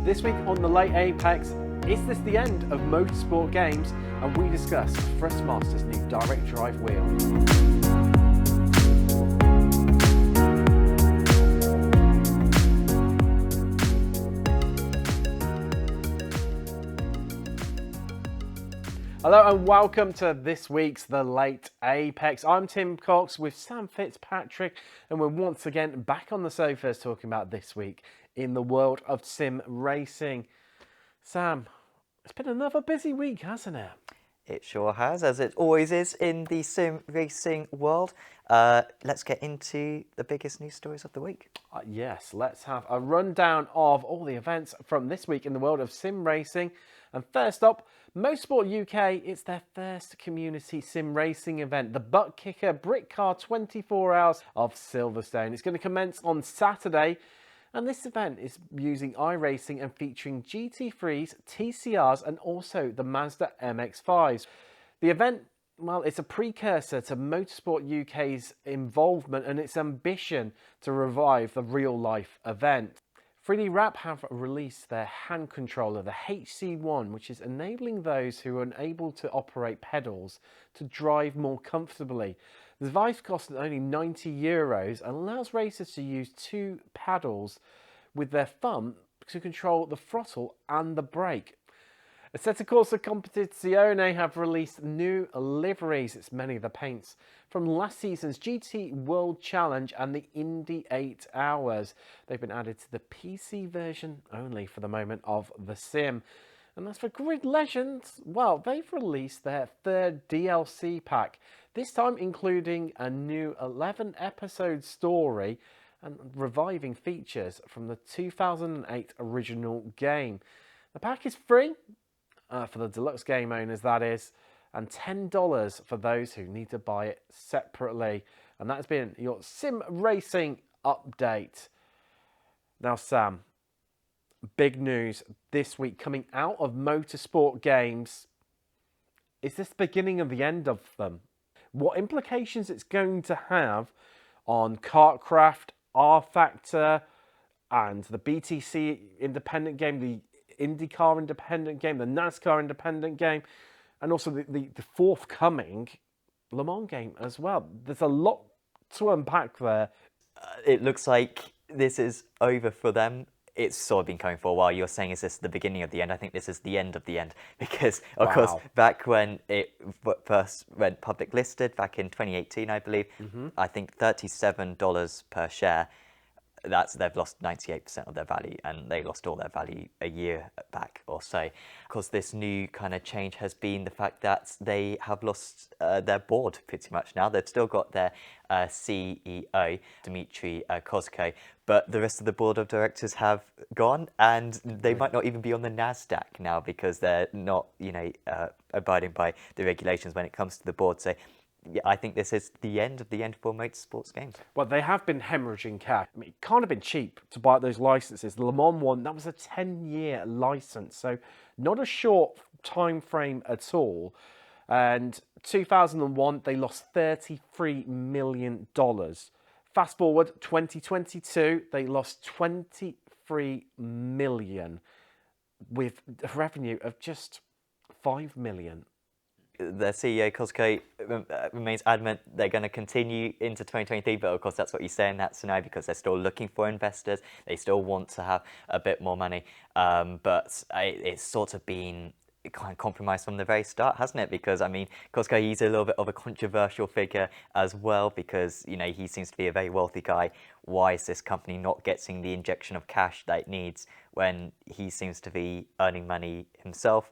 This week on the Late Apex, is this the end of Motorsport Games? And we discuss Thrustmaster's new direct drive wheel. Hello and welcome to this week's The Late Apex. I'm Tim Cox with Sam Fitzpatrick, and we're once again back on the sofas talking about this week in the world of sim racing. Sam, it's been another busy week, hasn't it? It sure has, as it always is in the sim racing world. Let's get into the biggest news stories of the week. Yes, let's have a rundown of all the events from this week in the world of sim racing. And first up, Motorsport UK, it's their first community sim racing event, the Butt Kicker Brick Car 24 Hours of Silverstone. It's going to commence on Saturday, and this event is using iRacing and featuring GT3s, TCRs, and also the Mazda MX-5s. The event, well, it's a precursor to Motorsport UK's involvement and its ambition to revive the real-life event. 3D Wrap have released their hand controller, the HC1, which is enabling those who are unable to operate pedals to drive more comfortably. The device costs only €90 and allows racers to use two paddles with their thumb to control the throttle and the brake. Assetto Corsa Competizione have released new liveries. It's many of the paints from last season's GT World Challenge and the Indy 8 Hours. They've been added to the PC version only for the moment of the sim. And as for Grid Legends, well, they've released their third DLC pack, this time including a new 11-episode story and reviving features from the 2008 original game. The pack is free for the deluxe game owners, that is, and $10 for those who need to buy it separately. And that's been your sim racing update. Now, Sam, big news this week coming out of Motorsport Games. Is this the beginning of the end of them? What implications it's going to have on Kartcraft, R Factor, and the BTC independent game, the IndyCar independent game, the NASCAR independent game, and also the forthcoming Le Mans game as well. There's a lot to unpack there. It looks like this is over for them. It's sort of been coming for a while. You're saying, is this the beginning of the end? I think this is the end of the end because, of course, back when it first went public listed, back in 2018, I believe, I think $37 per share. They've lost 98% of their value, and they lost all their value a year back or so. Of course, this new kind of change has been the fact that they have lost their board pretty much now. They've still got their CEO, Dmitry Kozko, but the rest of the board of directors have gone, and they might not even be on the NASDAQ now because they're not, abiding by the regulations when it comes to the board. So yeah, I think this is the end for Motorsport Games. Well, they have been hemorrhaging cash. I mean, it can't have been cheap to buy those licenses. The Le Mans one, that was a 10-year license, so not a short time frame at all. And 2001, they lost $33 million. Fast forward, 2022, they lost $23 million with a revenue of just $5 million. Their CEO, Kozko, remains adamant they're going to continue into 2023, but of course that's what you say in that scenario because they're still looking for investors. They still want to have a bit more money, but it's sort of been kind of compromised from the very start, hasn't it? Because, I mean, Kozko, he's a little bit of a controversial figure as well because, he seems to be a very wealthy guy. Why is this company not getting the injection of cash that it needs when he seems to be earning money himself?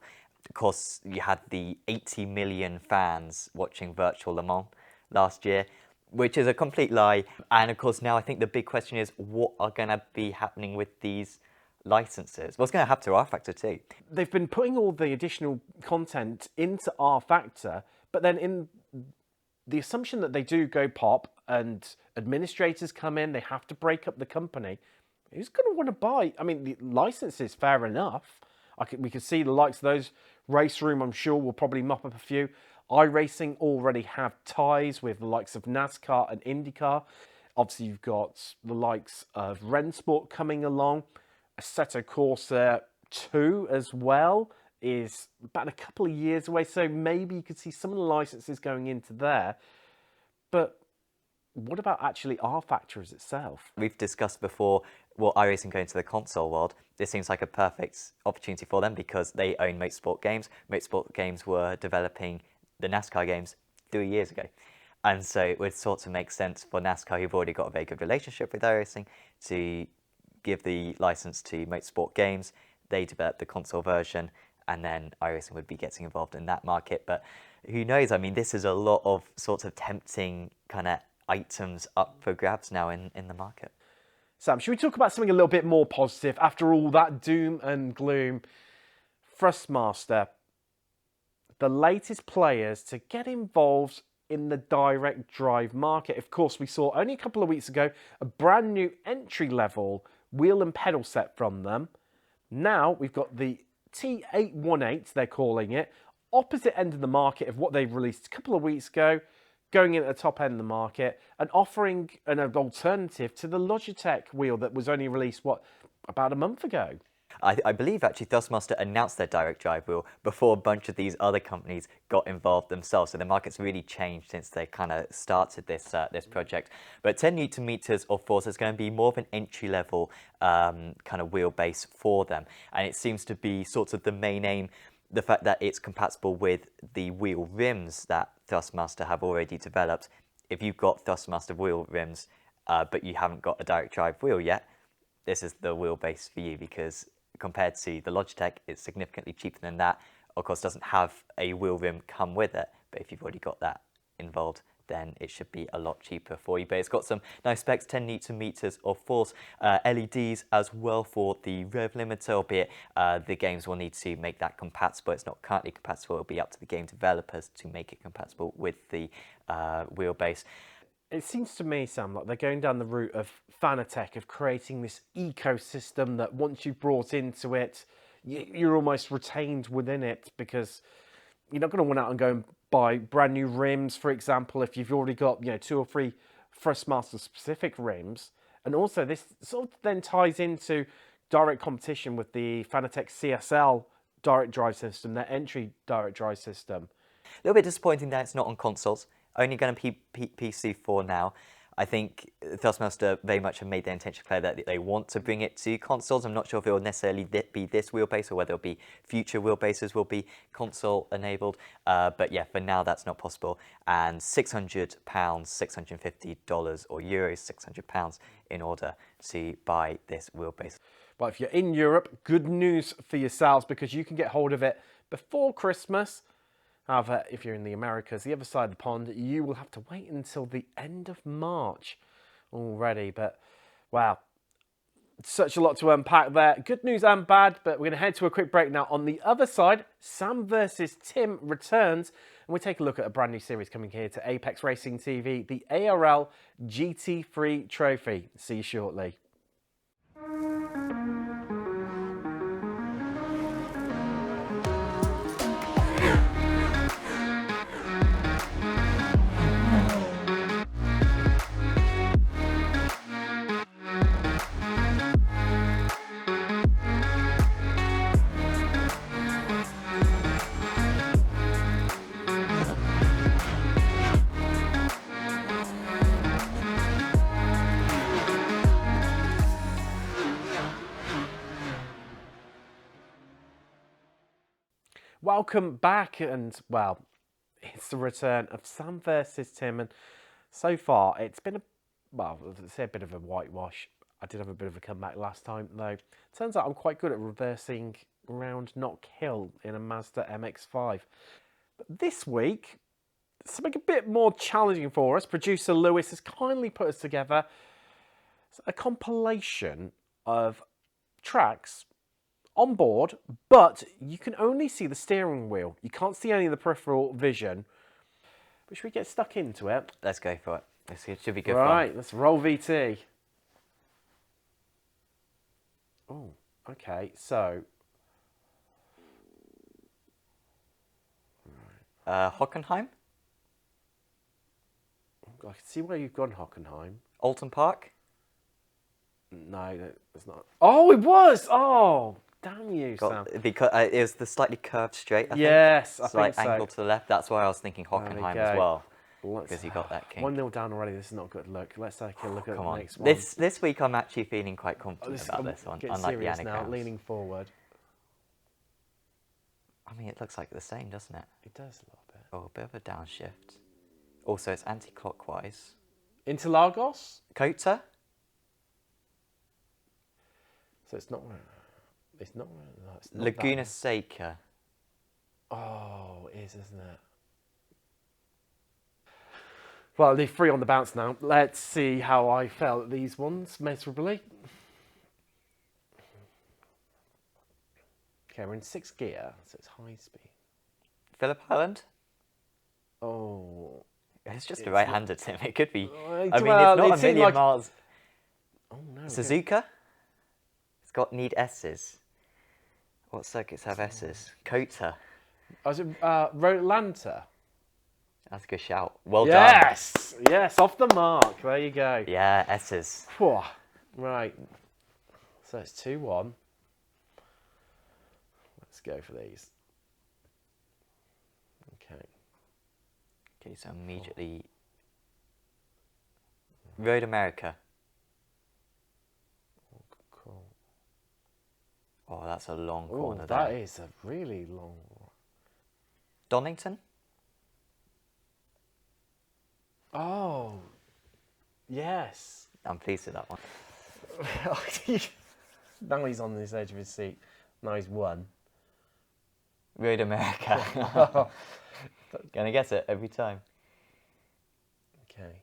Of course, you had the 80 million fans watching Virtual Le Mans last year, which is a complete lie. And of course, now I think the big question is what are going to be happening with these licenses? What's going to happen to R Factor too? They've been putting all the additional content into R Factor, but then in the assumption that they do go pop and administrators come in, they have to break up the company. Who's going to want to buy? I mean, the licenses, fair enough. We could see the likes of those. Race Room, I'm sure, will probably mop up a few. iRacing already have ties with the likes of NASCAR and IndyCar. Obviously, you've got the likes of Rennsport coming along. Assetto Corsa 2 as well is about a couple of years away, so maybe you could see some of the licenses going into there. But what about actually R Factors itself? We've discussed before, well, iRacing going to the console world. This seems like a perfect opportunity for them because they own Motorsport Games. Motorsport Games were developing the NASCAR games 3 years ago. And so it would sort of make sense for NASCAR, who've already got a very good relationship with iRacing, to give the license to Motorsport Games. They develop the console version, and then iRacing would be getting involved in that market. But who knows? I mean, this is a lot of sorts of tempting kind of items up for grabs now in the market. Sam, should we talk about something a little bit more positive? After all that doom and gloom, Thrustmaster, the latest players to get involved in the direct drive market. Of course, we saw only a couple of weeks ago a brand new entry-level wheel and pedal set from them. Now we've got the T818, they're calling it, opposite end of the market of what they released a couple of weeks ago, going in at the top end of the market and offering an alternative to the Logitech wheel that was only released, what, about a month ago? I believe actually Thrustmaster announced their direct drive wheel before a bunch of these other companies got involved themselves. So the market's really changed since they kind of started this this project. But 10 Newton meters of force is going to be more of an entry level kind of wheelbase for them. And it seems to be sort of the main aim, the fact that it's compatible with the wheel rims that Thrustmaster have already developed. If you've got Thrustmaster wheel rims, but you haven't got a direct drive wheel yet, this is the wheelbase for you, because compared to the Logitech, it's significantly cheaper than that. Of course, doesn't have a wheel rim come with it, but if you've already got that involved, then it should be a lot cheaper for you. But it's got some nice specs, 10 Newton meters of force, LEDs as well for the rev limiter, albeit the games will need to make that compatible. It's not currently compatible. It'll be up to the game developers to make it compatible with the wheelbase. It seems to me, Sam, like they're going down the route of Fanatec, of creating this ecosystem that once you've brought into it, you're almost retained within it, because you're not going to want out and go and buy brand new rims, for example, if you've already got 2 or 3 Thrustmaster specific rims. And also this sort of then ties into direct competition with the Fanatec CSL direct drive system, their entry direct drive system. A little bit disappointing that it's not on consoles. Only going to be PC for now. I think Thrustmaster very much have made their intention clear that they want to bring it to consoles. I'm not sure if it will necessarily be this wheelbase or whether it'll be future wheelbases will be console enabled. But yeah, for now that's not possible. And £600, $650 or euros, £600 in order to buy this wheelbase. Well, if you're in Europe, good news for yourselves, because you can get hold of it before Christmas. However, if you're in the Americas, the other side of the pond, you will have to wait until the end of March already. But, wow, such a lot to unpack there. Good news and bad, but we're going to head to a quick break now. On the other side, Sam versus Tim returns, and we take a look at a brand new series coming here to Apex Racing TV, the ARL GT3 Trophy. See you shortly. Welcome back, and well, it's the return of Sam versus Tim, and so far it's been let's say a bit of a whitewash. I did have a bit of a comeback last time though. Turns out I'm quite good at reversing round not kill in a Mazda MX-5. But this week, something a bit more challenging for us. Producer Lewis has kindly put us together a compilation of tracks on board, but you can only see the steering wheel. You can't see any of the peripheral vision. But should we get stuck into it? Let's go for it. It should be good fun. Right, let's roll VT. Oh, okay, so... Hockenheim? I can see where you've gone, Hockenheim. Alton Park? No, it's not. Oh, it was! Oh, damn you, Sam. Because it was the slightly curved straight, I Yes, think. I Slight think so. angle to the left. That's why I was thinking There we Hockenheim go. as well. Let's- Because you got that king. 1-0 down already. This is not a good look. Let's take a look at Come the on. next one. This week I'm actually feeling quite confident about I'm this one, getting unlike the serious now, anagrams. leaning forward. I mean, it looks like the same, doesn't it? It does a little bit. Oh, a bit of a downshift. Also, it's anti-clockwise. Interlagos? Kota? So it's not. It's not. No, it's not Laguna that. Seca. Oh, it is, isn't it? Well, they're free on the bounce now. Let's see how I felt at these ones miserably. Okay, we're in 6th gear, so it's high speed. Phillip Island? Oh. It's just a right-handed sim. It could be. I mean, well, it's not it a seemed million like- miles. Oh no. Suzuka? It's got need S's. What circuits have S's? Kota. Was it Rolanta? That's a good shout. Well done. Yes! Yes, off the mark. There you go. Yeah, S's. Phew. Right. So it's 2-1. Let's go for these. Okay. Okay, so immediately. Road America. Cool. Oh, that's a long Oh, corner that there. is a really long one. Donington? Oh. Yes. I'm pleased with that one. Now he's on this edge of his seat. Now he's won. Road America. Gonna get it every time. Okay.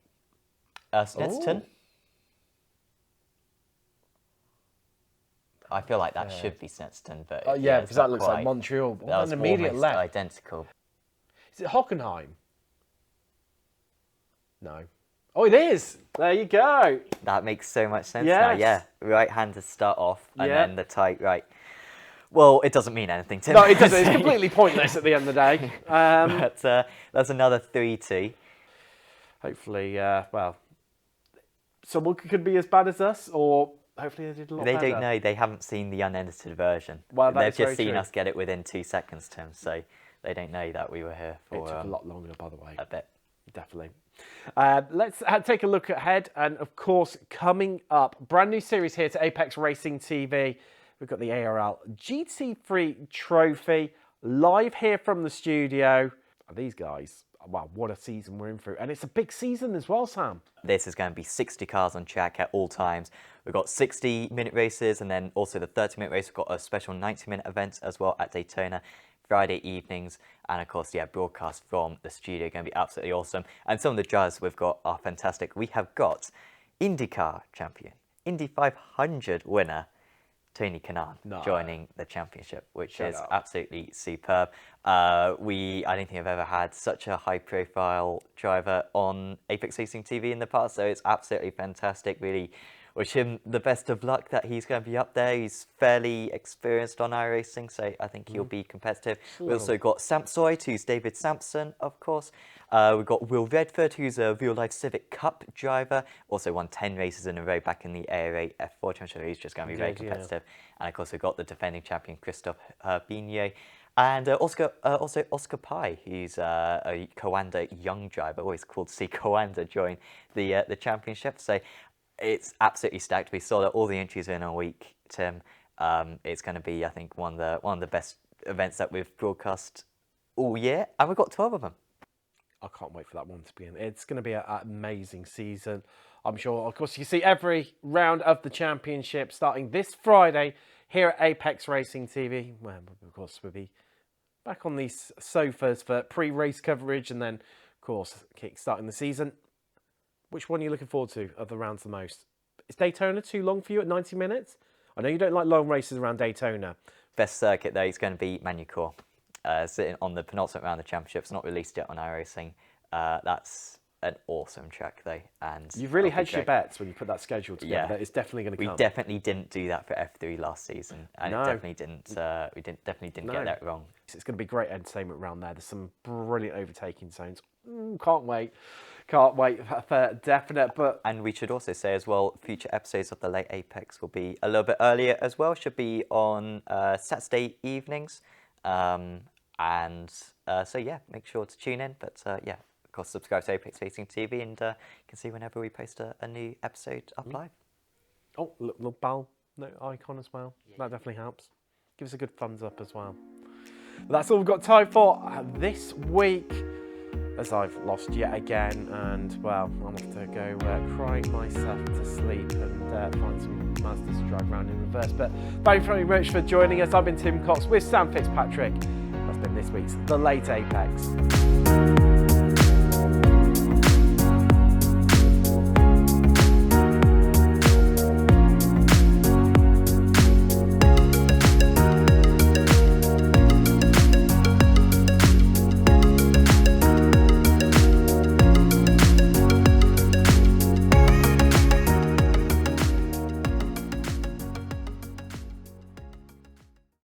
Snetterton? Oh. I feel like that should be Snetterton, but Yeah, it's because not that looks like quite. Montreal. That was An immediate almost left. identical. Is it Hockenheim? No. Oh, it is. There you go. That makes so much sense now. Yes. Yeah, right-hand to start off, and Yeah. then the tight right. Well, it doesn't mean anything to me. No, it doesn't. It's completely pointless at the end of the day. But that's another 3-2. Hopefully, well, someone could be as bad as us, or hopefully they did a lot They better. don't know. They haven't seen the unedited version. Well, that They've is very just seen true. us get it within 2 seconds, Tim. So they don't know that we were here It for took a lot longer, by the way. a bit. Definitely. Let's take a look ahead. And of course, coming up, brand new series here to Apex Racing TV. We've got the ARL GT3 Trophy live here from the studio. These guys, wow, what a season we're in for. And it's a big season as well, Sam. This is going to be 60 cars on track at all times. We've got 60-minute races, and then also the 30-minute race. We've got a special 90-minute event as well at Daytona, Friday evenings. And of course, yeah, broadcast from the studio, going to be absolutely awesome. And some of the drivers we've got are fantastic. We have got IndyCar champion, Indy 500 winner, Tony Kanaan, joining the championship, which is absolutely superb. I don't think I've ever had such a high-profile driver on Apex Racing TV in the past, so it's absolutely fantastic. Really wish him the best of luck that he's going to be up there. He's fairly experienced on iRacing, so I think he'll be competitive. We also got Sampsoid, who's David Sampson, of course. We've got Will Redford, who's a real-life Civic Cup driver. Also won 10 races in a row back in the ARA F4 Championship. He's just going to be very competitive. And of course, we've got the defending champion, Christophe Bignet. And also Oscar Pai, who's a Coanda young driver. Always cool to see Coanda join the championship. So it's absolutely stacked. We saw that all the entries in a week, Tim. It's going to be, I think, one of the best events that we've broadcast all year, and we've got 12 of them. I can't wait for that one to begin. It's going to be an amazing season. I'm sure, of course, you see every round of the championship starting this Friday here at Apex Racing TV. Well, of course, we'll be back on these sofas for pre-race coverage and then, of course, kick-starting the season. Which one are you looking forward to of the rounds the most? Is Daytona too long for you at 90 minutes? I know you don't like long races around Daytona. Best circuit, though, is going to be Manucore. Sitting on the penultimate round of the championship. It's not released yet on iRacing. That's an awesome track, though. And you've really hedged your bets when you put that schedule together. Yeah. That it's definitely going to come. We definitely didn't do that for F3 last season, and it definitely didn't. We definitely didn't get that wrong. It's going to be great entertainment around there. There's some brilliant overtaking zones. Can't wait. Can't wait for definite. But And we should also say as well, future episodes of the Late Apex will be a little bit earlier as well. Should be on Saturday evenings. So yeah, make sure to tune in. But yeah, of course, subscribe to Apex Racing TV, and you can see whenever we post a new episode up live. oh, little bell icon as well. That definitely helps. Give us a good thumbs up as well. But that's all we've got time for this week, as I've lost yet again, and well, I'll have to go cry myself to sleep and find some Mazdas to drive around in reverse. But thank you very much for joining us. I've been Tim Cox with Sam Fitzpatrick. That's been this week's The Late Apex.